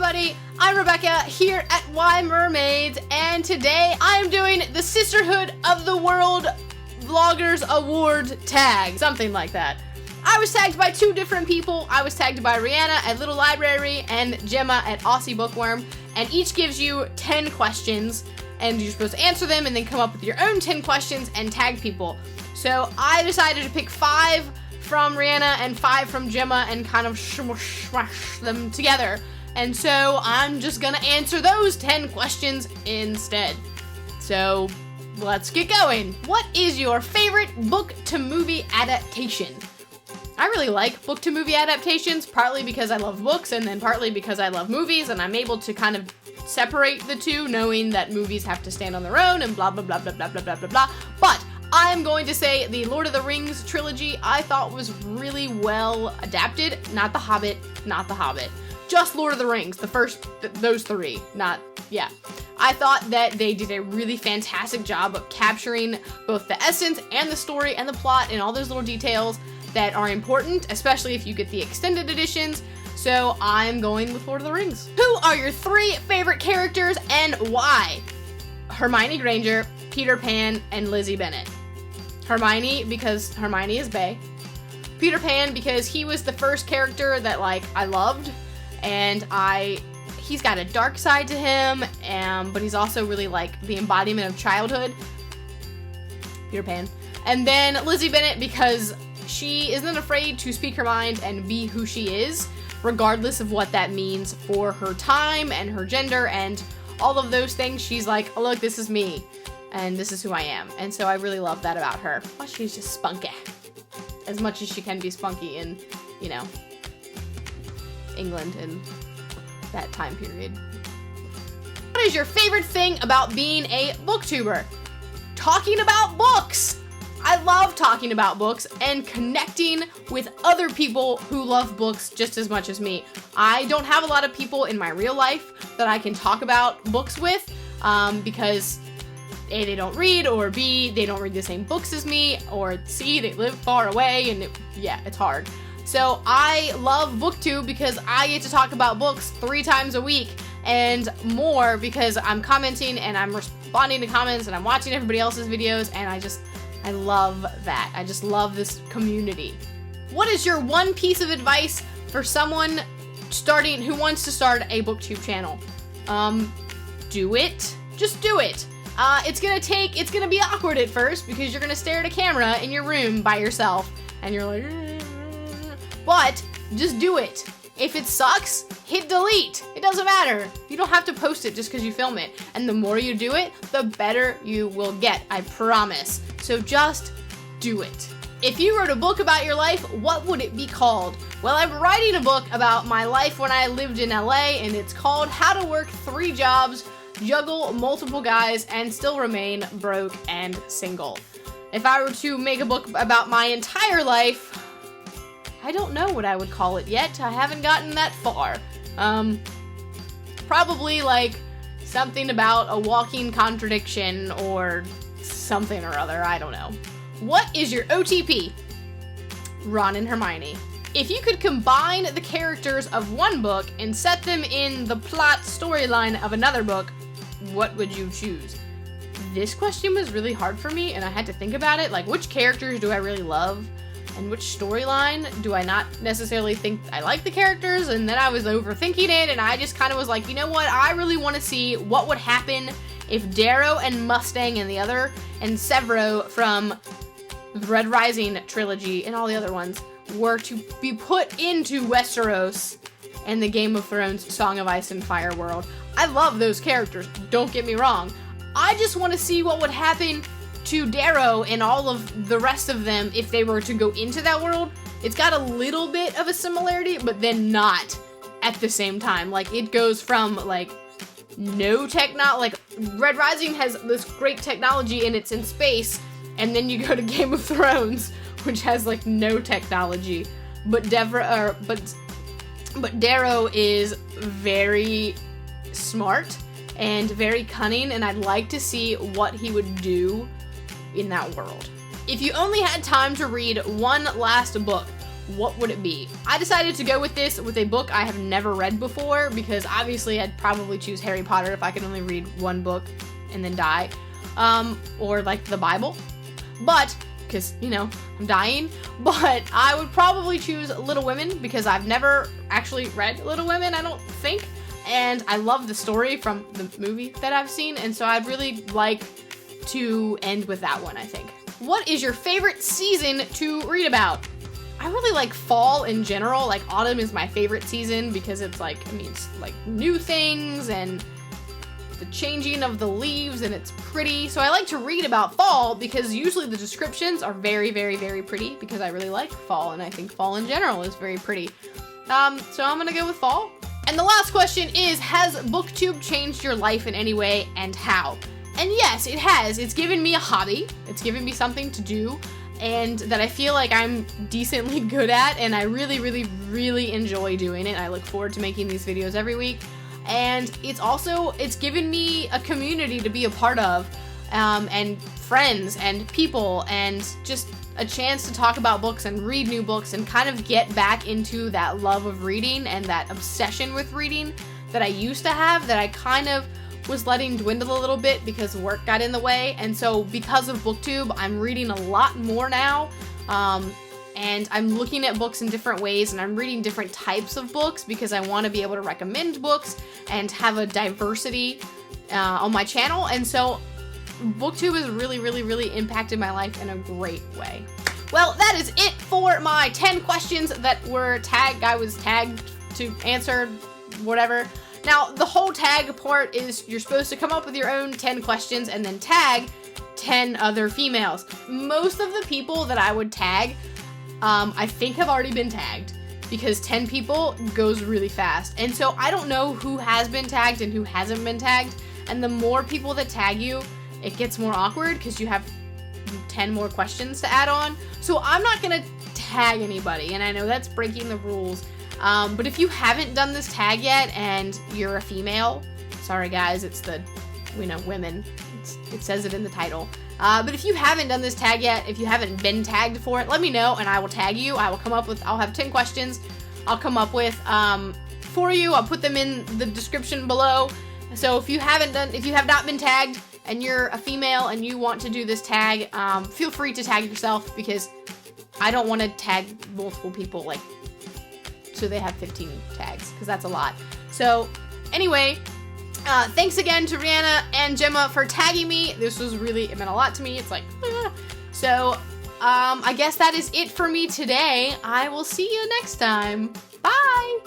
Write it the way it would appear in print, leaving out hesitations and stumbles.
everybody, I'm Rebecca here at Why Mermaids, and today I am doing the Sisterhood of the World Vloggers Award tag, something like that. I was tagged by two different people. I was tagged by Rihanna at Little Library and Gemma at Aussie Bookworm, and each gives you 10 questions, and you're supposed to answer them and then come up with your own 10 questions and tag people. So I decided to pick 5 from Rihanna and 5 from Gemma and kind of smash them together. And so I'm just gonna answer those 10 questions instead. So let's get going. What is your favorite book to movie adaptation? I really like book to movie adaptations, partly because I love books and then partly because I love movies, and I'm able to kind of separate the two, knowing that movies have to stand on their own and blah blah blah blah blah blah blah blah blah. But I'm going to say the Lord of the Rings trilogy I thought was really well adapted. Not The Hobbit, not The Hobbit. Just Lord of the Rings, the first, those 3, yeah. I thought that they did a really fantastic job of capturing both the essence and the story and the plot and all those little details that are important, especially if you get the extended editions. So I'm going with Lord of the Rings. Who are your 3 favorite characters and why? Hermione Granger, Peter Pan, and Lizzie Bennet. Hermione, because Hermione is bae. Peter Pan, because he was the first character that, like, I loved, and he's got a dark side to him, but he's also really, like, the embodiment of childhood. Peter Pan. And then Lizzie Bennet, because she isn't afraid to speak her mind and be who she is, regardless of what that means for her time and her gender and all of those things. She's like, oh, look, this is me, and this is who I am. And so I really love that about her. Well, she's just spunky. As much as she can be spunky in, you know, England and that time period. What is your favorite thing about being a booktuber? Talking about books! I love talking about books and connecting with other people who love books just as much as me. I don't have a lot of people in my real life that I can talk about books with because A, they don't read, or B, they don't read the same books as me, or C, they live far away, and it's hard. So I love BookTube because I get to talk about books 3 times a week and more because I'm commenting and I'm responding to comments and I'm watching everybody else's videos, and I love that. I just love this community. What is your one piece of advice for someone who wants to start a BookTube channel? Do it. Just do it. It's gonna be awkward at first because you're gonna stare at a camera in your room by yourself and you're like, but just do it. If it sucks, hit delete. It doesn't matter. You don't have to post it just because you film it. And the more you do it, the better you will get, I promise. So just do it. If you wrote a book about your life, what would it be called? Well, I'm writing a book about my life when I lived in LA, and it's called How to Work 3 Jobs, Juggle Multiple Guys, and Still Remain Broke and Single. If I were to make a book about my entire life, I don't know what I would call it yet. I haven't gotten that far. Probably like something about a walking contradiction or something or other. I don't know. What is your OTP? Ron and Hermione. If you could combine the characters of one book and set them in the plot storyline of another book, what would you choose? This question was really hard for me, and I had to think about it. Like, which characters do I really love? And which storyline do I not necessarily think I like the characters? And then I was overthinking it, and I just kind of was like, you know what? I really want to see what would happen if Darrow and Mustang and Severo from the Red Rising trilogy and all the other ones were to be put into Westeros and the Game of Thrones Song of Ice and Fire world. I love those characters, don't get me wrong. I just want to see what would happen to Darrow and all of the rest of them if they were to go into that world. It's got a little bit of a similarity, but then not at the same time. Like, it goes from, like, no like, Red Rising has this great technology and it's in space, and then you go to Game of Thrones, which has, like, no technology. But Darrow is very smart and very cunning, and I'd like to see what he would do in that world. If you only had time to read one last book, what would it be? I decided to go with this with a book I have never read before, because obviously I'd probably choose Harry Potter if I could only read one book and then die, or like the Bible, but because, you know, I'm dying. But I would probably choose Little Women because I've never actually read Little Women, I don't think, and I love the story from the movie that I've seen, and so I'd really like to end with that one, I think. What is your favorite season to read about? I really like fall in general. Like, autumn is my favorite season because it's like, it means like new things and the changing of the leaves, and it's pretty. So I like to read about fall because usually the descriptions are very, very, very pretty, because I really like fall, and I think fall in general is very pretty. So I'm gonna go with fall. And the last question is, has BookTube changed your life in any way, and how? And yes, it has. It's given me a hobby. It's given me something to do, and that I feel like I'm decently good at, and I really, really, really enjoy doing it. I look forward to making these videos every week. And it's given me a community to be a part of, and friends and people, and just a chance to talk about books and read new books and kind of get back into that love of reading and that obsession with reading that I used to have, that I kind of was letting dwindle a little bit because work got in the way. And so because of BookTube, I'm reading a lot more now, and I'm looking at books in different ways, and I'm reading different types of books because I want to be able to recommend books and have a diversity on my channel. And so BookTube has really, really, really impacted my life in a great way. Well, that is it for my 10 questions that were tagged. I was tagged to answer whatever. Now, the whole tag part is you're supposed to come up with your own 10 questions and then tag 10 other females. Most of the people that I would tag, I think have already been tagged, because 10 people goes really fast. And so I don't know who has been tagged and who hasn't been tagged. And the more people that tag you, it gets more awkward because you have 10 more questions to add on. So I'm not gonna tag anybody, and I know that's breaking the rules. But if you haven't done this tag yet and you're a female, sorry guys, it's the, women. It says it in the title. But if you haven't done this tag yet, if you haven't been tagged for it, let me know and I will tag you. I'll have 10 questions I'll come up with for you. I'll put them in the description below. So if you have not been tagged and you're a female and you want to do this tag, feel free to tag yourself, because I don't want to tag multiple people, like, so they have 15 tags, because that's a lot. So anyway, thanks again to Rihanna and Gemma for tagging me. It meant a lot to me. It's like, so I guess that is it for me today. I will see you next time. Bye!